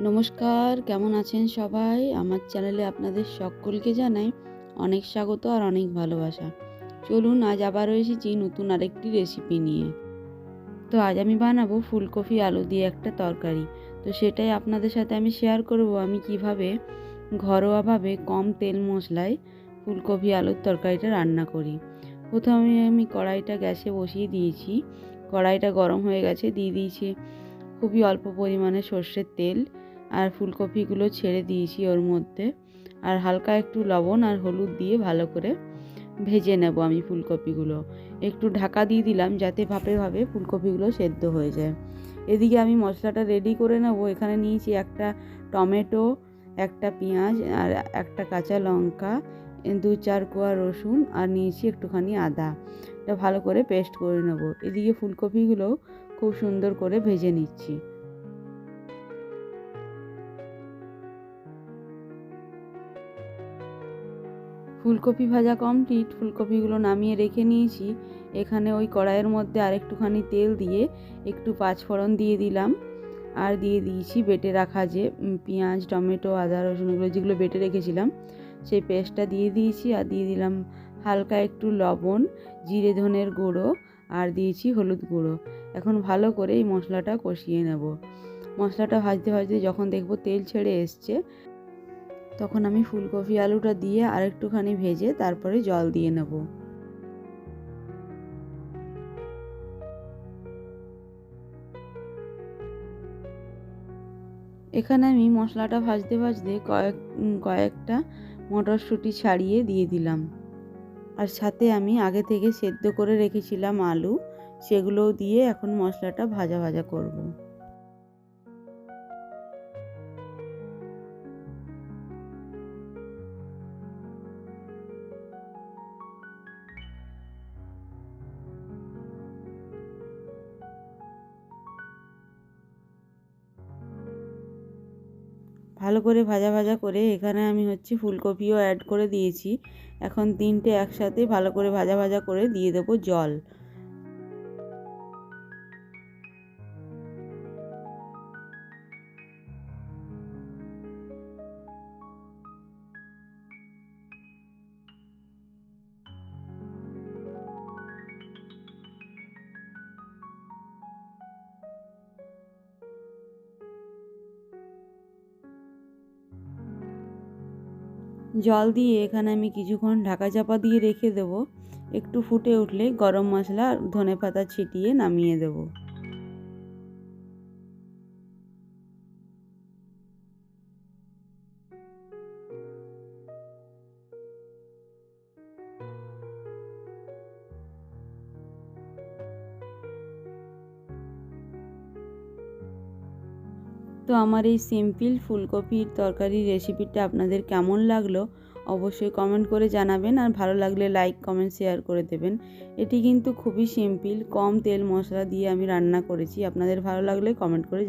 নমস্কার, কেমন আছেন সবাই? আমার চ্যানেলে আপনাদের সকলকে জানাই অনেক স্বাগত আর অনেক ভালোবাসা। চলুন আজ আবারও এসেছি নতুন আরেকটি রেসিপি নিয়ে। তো আজ আমি বানাবো ফুলকপি আলু দিয়ে একটা তরকারি। তো সেটাই আপনাদের সাথে আমি শেয়ার করব আমি কিভাবে ঘরোয়াভাবে কম তেল মশলায় ফুলকপি আলুর তরকারিটা রান্না করি। প্রথমে আমি কড়াইটা গ্যাসে বসিয়ে দিয়েছি। কড়াইটা গরম হয়ে গেছে, দিয়ে দিয়েছি খুবই অল্প পরিমাণে সর্ষের তেল আর ফুলকপিগুলো ছেড়ে দিয়েছি ওর মধ্যে, আর হালকা একটু লবণ আর হলুদ দিয়ে ভালো করে ভেজে নেব আমি ফুলকপিগুলো। একটু ঢাকা দিয়ে দিলাম যাতে ভাপে ভাপে ফুলকপিগুলো সেদ্ধ হয়ে যায়। এদিকে আমি মশলাটা রেডি করে নেব। এখানে নিয়েছি একটা টমেটো, একটা পেঁয়াজ আর একটা কাঁচা লঙ্কা, 2-4 কোয়া রসুন আর নিয়েছি একটুখানি আদা। এটা ভালো করে পেস্ট করে নেব। এদিকে ফুলকপিগুলো খুব সুন্দর করে ভেজে নিচ্ছি। ফুলকপি ভাজা কমপ্লিট, ফুলকপিগুলো নামিয়ে রেখে নিয়েছি। এখানে ওই কড়াইয়ের মধ্যে আরেকটুখানি তেল দিয়ে একটু পাঁচফোড়ন দিয়ে দিলাম, আর দিয়ে দিয়েছি বেটে রাখা যে পেঁয়াজ, টমেটো, আদা, রসুনগুলো যেগুলো বেটে রেখেছিলাম সেই পেস্টটা দিয়ে দিয়েছি, আর দিয়ে দিলাম হালকা একটু লবণ, জিরে ধনের গুঁড়ো আর দিয়েছি হলুদ গুঁড়ো। এখন ভালো করে এই মশলাটা কষিয়ে নেব। মশলাটা ভাজতে ভাজতে যখন দেখব তেল ছেড়ে এসছে, তখন আমি ফুলকপি আলুটা দিয়ে আরেকটুখানি ভেজে তারপরে জল দিয়ে নেব। এখানে আমি মশলাটা ভাজতে ভাজতে কয়েকটা মটরশুঁটি ছাড়িয়ে দিয়ে দিলাম, আর সাথে আমি আগে থেকে সেদ্ধ করে রেখেছিলাম আলু, সেগুলোও দিয়ে এখন মশলাটা ভাজা ভাজা করব। ভালো করে ভাজা ভাজা করে এখানে আমি ফুলকপিও অ্যাড করে দিয়েছি। এখন তিনটে একসাথে ভালো করে ভাজা ভাজা করে দিয়ে দেবো জল। জল দিয়ে এখানে আমি কিছুক্ষণ ঢাকা চাপা দিয়ে রেখে দেবো। একটু ফুটে উঠলে গরম মশলা আর ধনেপাতা ছিটিয়ে নামিয়ে দেবো। তো আমার এই সিম্পল ফুলকপির তরকারির রেসিপিটা আপনাদের কেমন লাগলো অবশ্যই কমেন্ট করে জানাবেন, আর ভালো লাগলে লাইক, কমেন্ট, শেয়ার করে দেবেন। এটি কিন্তু খুবই সিম্পল, কম তেল মশলা দিয়ে আমি রান্না করেছি। আপনাদের ভালো লাগলে কমেন্ট করে